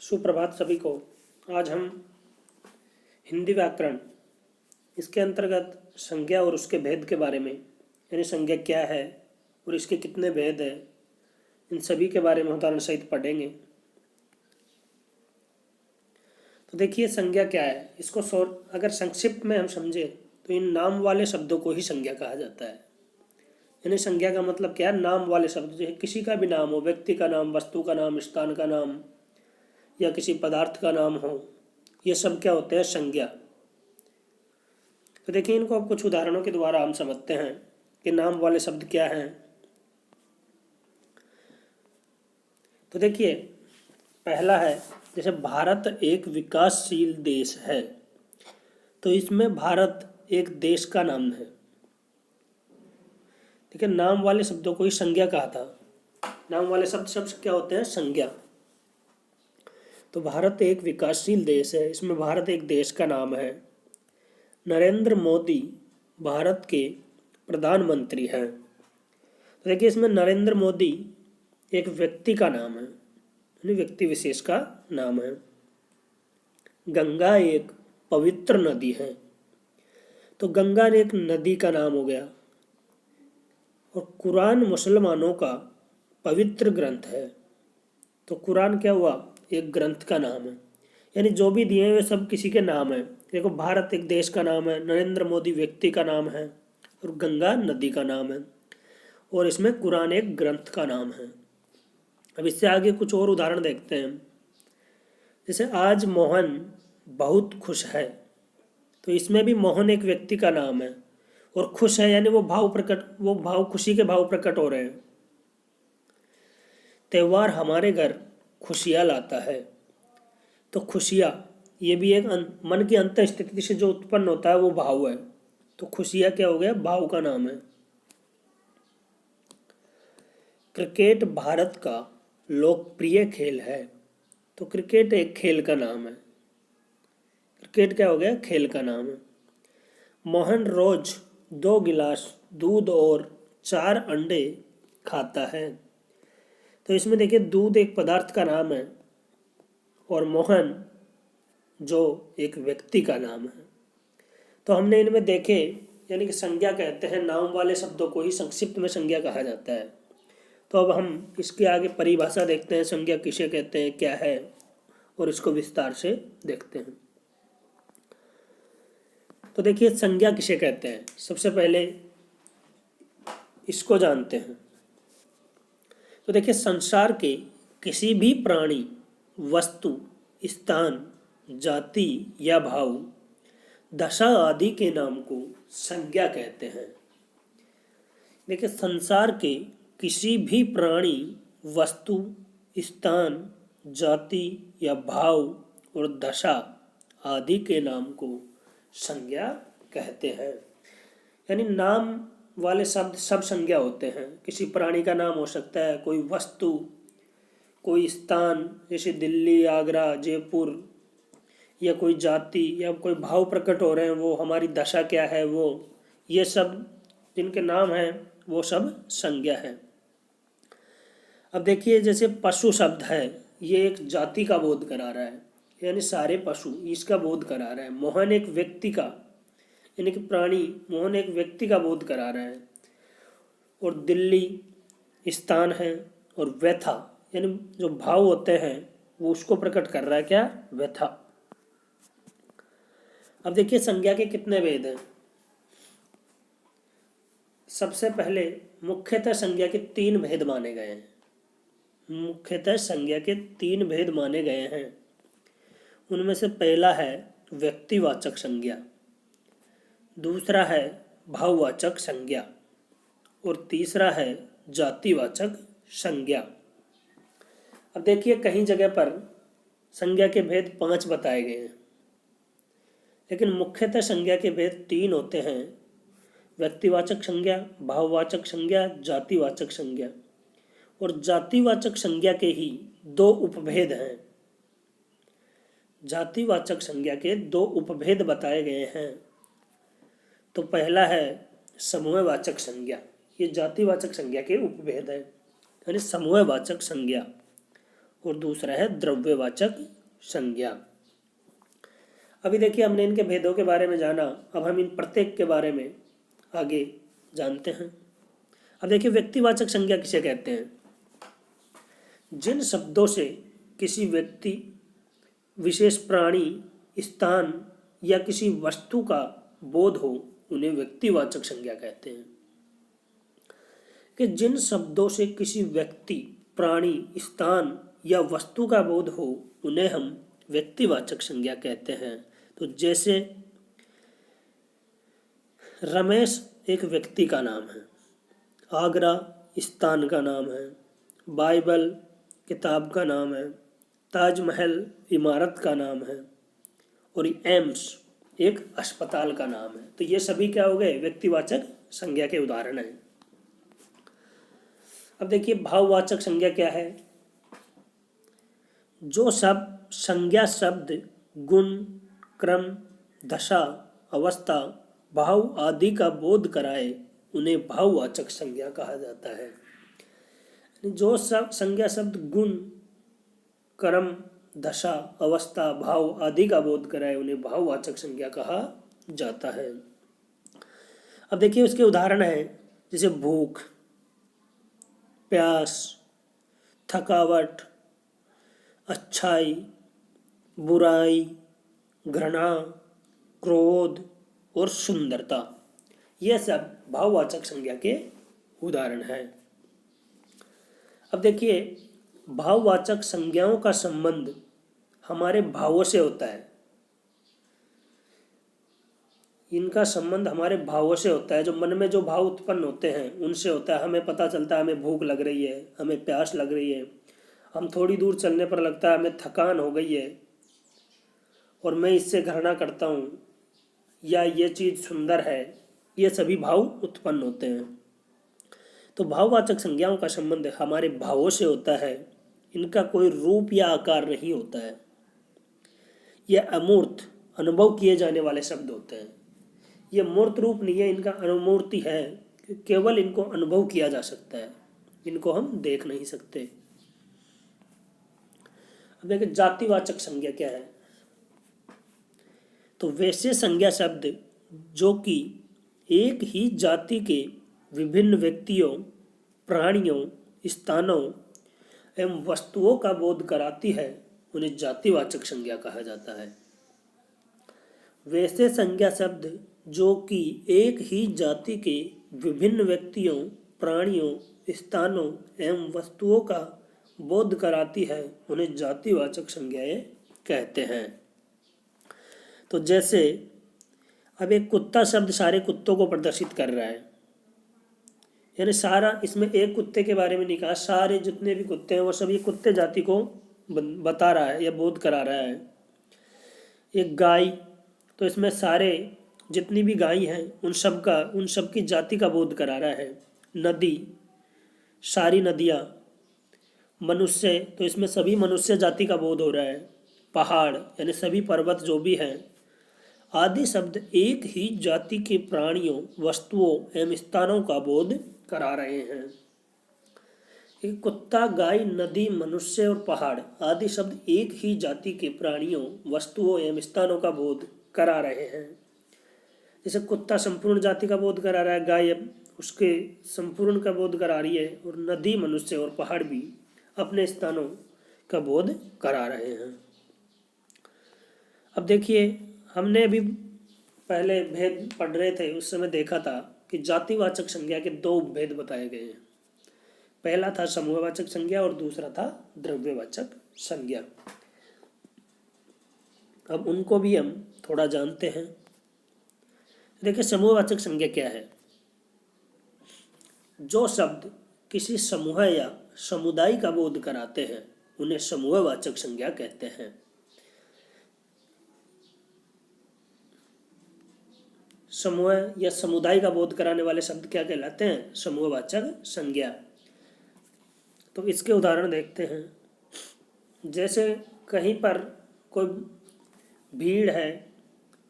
सुप्रभात सभी को। आज हम हिंदी व्याकरण इसके अंतर्गत संज्ञा और उसके भेद के बारे में, यानी संज्ञा क्या है और इसके कितने भेद हैं, इन सभी के बारे में उदाहरण सहित पढ़ेंगे। तो देखिए संज्ञा क्या है। इसको अगर संक्षिप्त में हम समझे तो इन नाम वाले शब्दों को ही संज्ञा कहा जाता है। यानी संज्ञा का मतलब क्या है? नाम वाले शब्द, जैसे किसी का भी नाम हो, व्यक्ति का नाम, वस्तु का नाम, स्थान का नाम या किसी पदार्थ का नाम हो, ये सब क्या होते हैं? संज्ञा। तो देखिए इनको अब कुछ उदाहरणों के द्वारा हम समझते हैं कि नाम वाले शब्द क्या हैं। तो देखिए पहला है, जैसे भारत एक विकासशील देश है, तो इसमें भारत एक देश का नाम है। देखिए नाम वाले शब्दों को ही संज्ञा कहा था। नाम वाले शब्द क्या होते हैं? संज्ञा। तो भारत एक विकासशील देश है, इसमें भारत एक देश का नाम है। नरेंद्र मोदी भारत के प्रधानमंत्री हैं। तो देखिए इसमें नरेंद्र मोदी एक व्यक्ति का नाम है, यानी व्यक्ति विशेष का नाम है। गंगा एक पवित्र नदी है, तो गंगा एक नदी का नाम हो गया। और कुरान मुसलमानों का पवित्र ग्रंथ है, तो कुरान क्या हुआ? एक ग्रंथ का नाम है। यानी जो भी दिए हुए सब किसी के नाम है। देखो भारत एक देश का नाम है, नरेंद्र मोदी व्यक्ति का नाम है, और गंगा नदी का नाम है, और इसमें कुरान एक ग्रंथ का नाम है। अब इससे आगे कुछ और उदाहरण देखते हैं। जैसे आज मोहन बहुत खुश है, तो इसमें भी मोहन एक व्यक्ति का नाम है, और खुश है यानी वो भाव खुशी के भाव प्रकट हो रहे हैं। त्योहार हमारे घर खुशियाँ लाता है, तो खुशियाँ ये भी एक मन की अंत स्थिति से जो उत्पन्न होता है वो भाव है। तो खुशियाँ क्या हो गया? भाव का नाम है। क्रिकेट भारत का लोकप्रिय खेल है, तो क्रिकेट एक खेल का नाम है। क्रिकेट क्या हो गया? खेल का नाम है। मोहन रोज 2 गिलास दूध और 4 अंडे खाता है, तो इसमें देखिए दूध एक पदार्थ का नाम है और मोहन जो एक व्यक्ति का नाम है। तो हमने इनमें देखे, यानी कि संज्ञा कहते हैं, नाम वाले शब्दों को ही संक्षिप्त में संज्ञा कहा जाता है। तो अब हम इसके आगे परिभाषा देखते हैं, संज्ञा किसे कहते हैं, क्या है, और इसको विस्तार से देखते हैं। तो देखिए संज्ञा किसे कहते हैं, सबसे पहले इसको जानते हैं। तो देखिए संसार के किसी भी प्राणी, वस्तु, स्थान, जाति या भाव, दशा आदि के नाम को संज्ञा कहते हैं। देखिए संसार के किसी भी प्राणी, वस्तु, स्थान, जाति या भाव और दशा आदि के नाम को संज्ञा कहते हैं। यानी नाम वाले शब्द सब संज्ञा होते हैं। किसी प्राणी का नाम हो सकता है, कोई वस्तु, कोई स्थान जैसे दिल्ली, आगरा, जयपुर, या कोई जाति या कोई भाव प्रकट हो रहे हैं, वो हमारी दशा क्या है, वो ये सब जिनके नाम हैं वो सब संज्ञा है। अब देखिए जैसे पशु शब्द है, ये एक जाति का बोध करा रहा है, यानी सारे पशु इसका बोध करा रहा है। मोहन एक व्यक्ति का, यानी कि प्राणी, मोहन एक व्यक्ति का बोध करा रहा है। और दिल्ली स्थान है, और व्यथा यानी जो भाव होते हैं वो उसको प्रकट कर रहा है, क्या? व्यथा। अब देखिए संज्ञा के कितने भेद हैं। सबसे पहले मुख्यतः संज्ञा के 3 भेद माने गए हैं। मुख्यतः संज्ञा के 3 भेद माने गए हैं। उनमें से पहला है व्यक्तिवाचक संज्ञा, दूसरा है भाववाचक संज्ञा, और तीसरा है जातिवाचक संज्ञा। अब देखिए कहीं जगह पर संज्ञा के भेद 5 बताए गए हैं, लेकिन मुख्यतः संज्ञा के भेद 3 होते हैं। व्यक्तिवाचक संज्ञा, भाववाचक संज्ञा, जातिवाचक संज्ञा। और जातिवाचक संज्ञा के ही 2 उपभेद हैं। जातिवाचक संज्ञा के 2 उपभेद बताए गए हैं। तो पहला है समूहवाचक संज्ञा, ये जातिवाचक संज्ञा के उपभेद है, यानी समूहवाचक संज्ञा। और दूसरा है द्रव्यवाचक संज्ञा। अभी देखिए हमने इनके भेदों के बारे में जाना, अब हम इन प्रत्येक के बारे में आगे जानते हैं। अब देखिए व्यक्तिवाचक संज्ञा किसे कहते हैं? जिन शब्दों से किसी व्यक्ति, विशेष प्राणी, स्थान या किसी वस्तु का बोध हो उन्हें व्यक्तिवाचक संज्ञा कहते हैं। कि जिन शब्दों से किसी व्यक्ति, प्राणी, स्थान या वस्तु का बोध हो उन्हें हम व्यक्तिवाचक संज्ञा कहते हैं। तो जैसे रमेश एक व्यक्ति का नाम है, आगरा स्थान का नाम है, बाइबल किताब का नाम है, ताजमहल इमारत का नाम है और एम्स एक अस्पताल का नाम है। तो ये सभी क्या हो गए? व्यक्तिवाचक संज्ञा के उदाहरण हैं। अब देखिए भाववाचक संज्ञा क्या है? जो सब संज्ञा शब्द गुण, क्रम, दशा, अवस्था, भाव आदि का बोध कराए उन्हें भाववाचक संज्ञा कहा जाता है। जो सब संज्ञा शब्द गुण, क्रम, दशा, अवस्था, भाव आदि का बोध कराए उन्हें भाववाचक संज्ञा कहा जाता है। अब देखिए उसके उदाहरण हैं, जैसे भूख, प्यास, थकावट, अच्छाई, बुराई, घृणा, क्रोध और सुंदरता। ये सब भाववाचक संज्ञा के उदाहरण हैं। अब देखिए भाववाचक संज्ञाओं का संबंध हमारे भावों से होता है। इनका संबंध हमारे भावों से होता है। जो मन में जो भाव उत्पन्न होते हैं उनसे होता है। हमें पता चलता है हमें भूख लग रही है, हमें प्यास लग रही है, हम थोड़ी दूर चलने पर लगता है हमें थकान हो गई है और मैं इससे घृणा करता हूँ, या ये चीज़ सुंदर है। ये सभी भाव उत्पन्न होते हैं। तो भाववाचक संज्ञाओं का संबंध हमारे भावों से होता है। इनका कोई रूप या आकार नहीं होता है। ये अमूर्त, अनुभव किए जाने वाले शब्द होते हैं। ये मूर्त रूप नहीं है, इनका अनुमूर्ति है। केवल इनको अनुभव किया जा सकता है, इनको हम देख नहीं सकते। अब देखिए जातिवाचक संज्ञा क्या है? तो वैसे संज्ञा शब्द जो कि एक ही जाति के विभिन्न व्यक्तियों, प्राणियों, स्थानों एवं वस्तुओं का बोध कराती है उन्हें जातिवाचक संज्ञा कहा जाता है। वैसे संज्ञा शब्द जो कि एक ही जाति के विभिन्न व्यक्तियों, प्राणियों, स्थानों एवं वस्तुओं का बोध कराती है उन्हें जातिवाचक संज्ञाएं कहते हैं। तो जैसे अब एक कुत्ता शब्द सारे कुत्तों को प्रदर्शित कर रहा है, यानी सारा, इसमें एक कुत्ते के बारे में नहीं कहा, सारे जितने भी कुत्ते हैं वो सब ये कुत्ते जाति को बता रहा है या बोध करा रहा है। एक गाय, तो इसमें सारे जितनी भी गाय हैं उन सब की जाति का बोध करा रहा है। नदी, सारी नदियाँ, मनुष्य, तो इसमें सभी मनुष्य जाति का बोध हो रहा है। पहाड़ यानी सभी पर्वत जो भी हैं, आदि शब्द एक ही जाति के प्राणियों, वस्तुओं एवं स्थानों का बोध करा रहे हैं। एक कुत्ता, गाय, नदी, मनुष्य और पहाड़ आदि शब्द एक ही जाति के प्राणियों, वस्तुओं एवं स्थानों का बोध करा रहे हैं। जैसे कुत्ता संपूर्ण जाति का बोध करा रहा है, गाय उसके संपूर्ण का बोध करा रही है, और नदी, मनुष्य और पहाड़ भी अपने स्थानों का बोध करा रहे हैं। अब देखिए हमने अभी पहले भेद पढ़ रहे थे, उस समय देखा था कि जातिवाचक संज्ञा के दो भेद बताए गए हैं। पहला था समूहवाचक संज्ञा और दूसरा था द्रव्यवाचक संज्ञा। अब उनको भी हम थोड़ा जानते हैं। देखिए समूहवाचक संज्ञा क्या है? जो शब्द किसी समूह या समुदाय का बोध कराते हैं उन्हें समूहवाचक संज्ञा कहते हैं। समूह या समुदाय का बोध कराने वाले शब्द क्या कहलाते हैं? समूहवाचक संज्ञा। तो इसके उदाहरण देखते हैं। जैसे कहीं पर कोई भीड़ है,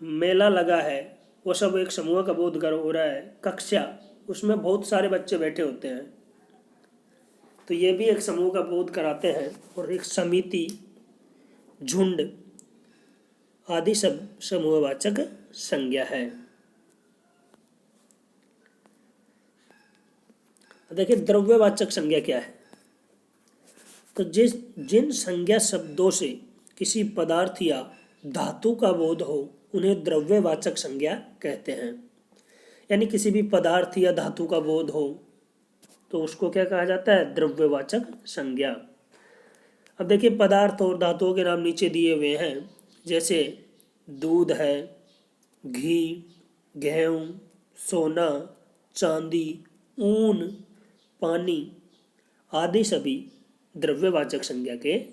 मेला लगा है, वो सब एक समूह का बोध हो रहा है। कक्षा, उसमें बहुत सारे बच्चे बैठे होते हैं, तो ये भी एक समूह का बोध कराते हैं। और एक समिति, झुंड आदि सब समूहवाचक संज्ञा है। देखिए द्रव्यवाचक संज्ञा क्या है। तो जिन संज्ञा शब्दों से किसी पदार्थ या धातु का बोध हो उन्हें द्रव्यवाचक संज्ञा कहते हैं। यानी किसी भी पदार्थ या धातु का बोध हो तो उसको क्या कहा जाता है, द्रव्यवाचक संज्ञा। अब देखिए पदार्थ और धातुओं के नाम नीचे दिए हुए हैं, जैसे दूध है, घी, गेहूँ, सोना, चांदी, ऊन, पानी आदि सभी द्रव्यवाचक संज्ञा के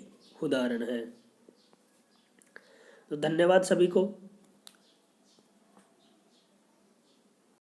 उदाहरण हैं। तो धन्यवाद सभी को।